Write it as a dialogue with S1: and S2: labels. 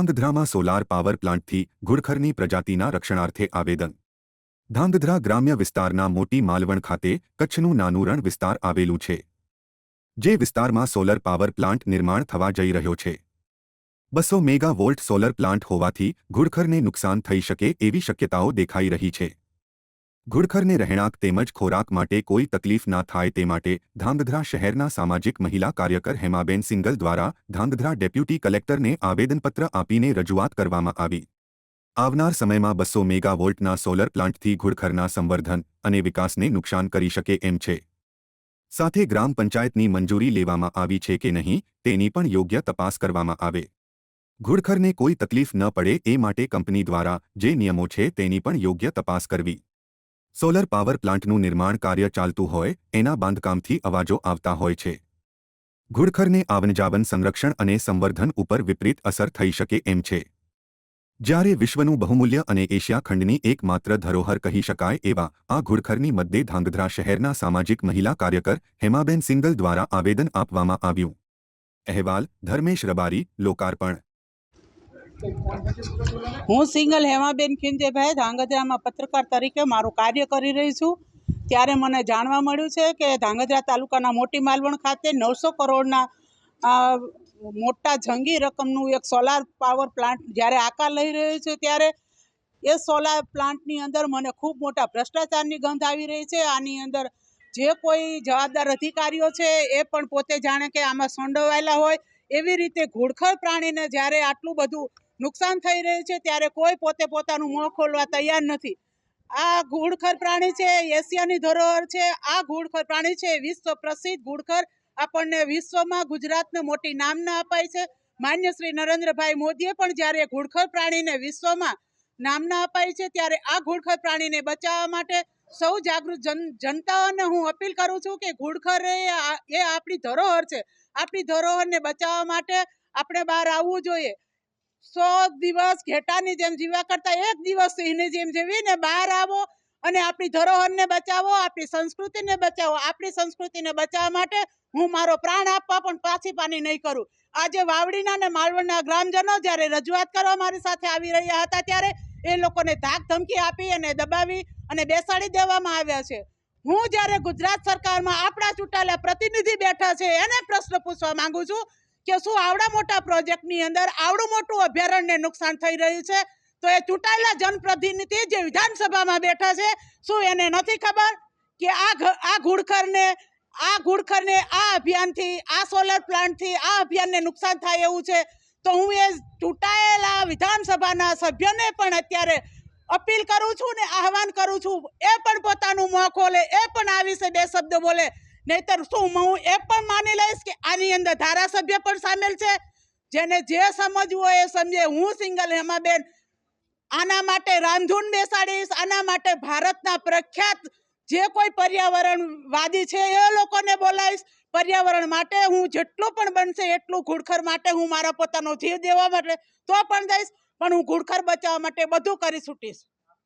S1: ધાંગધ્રામાં solar power પ્લાન્ટથી ઘુડખરની પ્રજાતિના રક્ષણાર્થે આવેદન। ધાંગધ્રા ગ્રામ્ય વિસ્તારના મોટી માલવણ ખાતે કચ્છનું નાનું રણ વિસ્તાર આવેલું છે, જે વિસ્તારમાં સોલર પાવર પ્લાન્ટ નિર્માણ થવા જઈ રહ્યો છે। 200 મેગાવોલ્ટ સોલર પ્લાન્ટ હોવાથી ઘુડખરને નુકસાન થઈ શકે એવી શક્યતાઓ દેખાઈ રહી છે। ઘુડખરને રહેણાંક તેમજ ખોરાક માટે કોઈ તકલીફ ના થાય તે માટે ધાંગધ્રા શહેરના સામાજિક મહિલા કાર્યકર હેમાબેન સિંગલ દ્વારા ધાંગધ્રા ડેપ્યુટી કલેક્ટરને આવેદનપત્ર આપીને રજૂઆત કરવામાં આવી। આવનાર સમયમાં 200 મેગાવોલ્ટના સોલર પ્લાન્ટથી ઘુડખરના સંવર્ધન અને વિકાસને નુકસાન કરી શકે એમ છે। સાથે ગ્રામ પંચાયતની મંજૂરી લેવામાં આવી છે કે નહીં તેની પણ યોગ્ય તપાસ કરવામાં આવે। ઘુડખરને કોઈ તકલીફ ન પડે એ માટે કંપની દ્વારા જે નિયમો છે તેની પણ યોગ્ય તપાસ કરવી। સોલર પાવર પ્લાન્ટનું નિર્માણ કાર્ય ચાલતું હોય એના બાંધકામથી અવાજો આવતા હોય છે। ઘુડખરને આવનજાવન સંરક્ષણ અને સંવર્ધન ઉપર વિપરીત અસર થઈ શકે એમ છે। જ્યારે વિશ્વનું બહુમૂલ્ય અને એશિયા ખંડની એકમાત્ર ધરોહર કહી શકાય એવા આ ઘુડખરની મધ્યે ધાંગધ્રા શહેરના સામાજિક મહિલા કાર્યકર હેમાબેન સિંગલ દ્વારા આવેદન આપવામાં આવ્યું। અહેવાલ ધર્મેશ રબારી, લોકાર્પણ।
S2: હું સિંગલ હેમાબેન ખીંજેભાઈ ધાંગધ્રામાં પત્રકાર તરીકે મારું કાર્ય કરી રહી છું। ત્યારે મને જાણવા મળ્યું છે કે ધાંગધ્રા તાલુકાના મોટી માલવણ ખાતે 900 કરોડના મોટા જંગી રકમનું એક સોલાર પાવર પ્લાન્ટ જ્યારે આકાર લઈ રહ્યું છે, ત્યારે એ સોલાર પ્લાન્ટની અંદર મને ખૂબ મોટા ભ્રષ્ટાચારની ગંધ આવી રહી છે। આની અંદર જે કોઈ જવાબદાર અધિકારીઓ છે એ પણ પોતે જાણે કે આમાં સંડોવાયેલા હોય એવી રીતે ઘુડખર પ્રાણીને જ્યારે આટલું બધું નુકસાન થઈ રહ્યું છે ત્યારે કોઈ પોતે પોતાનું મોં ખોલવા તૈયાર નથી। આ ઘુડખર પ્રાણી છે, એશિયાની ધરોહર છે। આ ઘુડખર પ્રાણી છે વિશ્વ પ્રસિદ્ધ ઘુડખર। આપણને વિશ્વમાં ગુજરાતને મોટી નામના અપાય છે। માન્ય શ્રી નરેન્દ્રભાઈ મોદીએ પણ જ્યારે ઘુડખર પ્રાણીને વિશ્વમાં નામના અપાય છે, ત્યારે આ ઘુડખર પ્રાણીને બચાવવા માટે સૌ જાગૃત જનતાઓને હું અપીલ કરું છું કે ઘુડખર એ આપણી ધરોહર છે। આપણી ધરોહરને બચાવવા માટે આપણે બહાર આવવું જોઈએ। 100 દિવસ ઘેટાની જેમ જીવ્યા કરતા એક દિવસ સિંહની જેમ જીવીને બહાર આવો અને આપણી ધરોહરને બચાવો, આપણી સંસ્કૃતિને બચાવો। આપણી સંસ્કૃતિને બચાવવા માટે હું મારો પ્રાણ આપવા પણ પાછી પાની નહીં કરું। આજે વાવડીના અને માલવણના ગ્રામજનો જ્યારે રજૂઆત કરવા મારી સાથે આવી રહ્યા હતા, ત્યારે એ લોકોને ધાક ધમકી આપી અને દબાવી અને બેસાડી દેવામાં આવ્યા છે। હું જ્યારે ગુજરાત સરકારમાં આપણા ચૂંટાયેલા પ્રતિનિધિ બેઠા છે એને પ્રશ્ન પૂછવા માંગુ છું કે શું આવડા મોટા પ્રોજેક્ટની અંદર આવડું મોટું અભયારણ્યને નુકસાન થઈ રહ્યું છે, તો એ ચૂંટાયેલા જનપ્રતિનિધિ જે વિધાનસભામાં બેઠા છે, શું એને નથી ખબર કે આ ઘુડખરને આ અભિયાનથી, આ સોલર પ્લાન્ટથી આ અભિયાનને નુકસાન થાય એવું છે? તો હું એ ચૂંટાયેલા વિધાનસભાના સભ્યને પણ અત્યારે અપીલ કરું છું ને આહવાન કરું છું, એ પણ પોતાનું મોં ખોલે, એ પણ આ વિશે 2 શબ્દ બોલે। નહીતર શું હું એ પણ માની લઈશ કે આની અંદર ધારાસભ્ય પણ સામેલ છે? જેને જે સમજવું હોય એ સમજે। હું સિંગલ હેમાબેન આના માટે રાંધૂન બેસાડીશ। આના માટે ભારતના પ્રખ્યાત જે કોઈ પર્યાવરણવાદી છે એ લોકોને બોલાવીશ। પર્યાવરણ માટે હું જેટલું પણ બનશે એટલું ઘુડખર માટે હું મારા પોતાનો જીવ દેવા માટે તો પણ જઈશ, પણ હું ઘુડખર બચાવવા માટે બધું કરી છૂટીશ।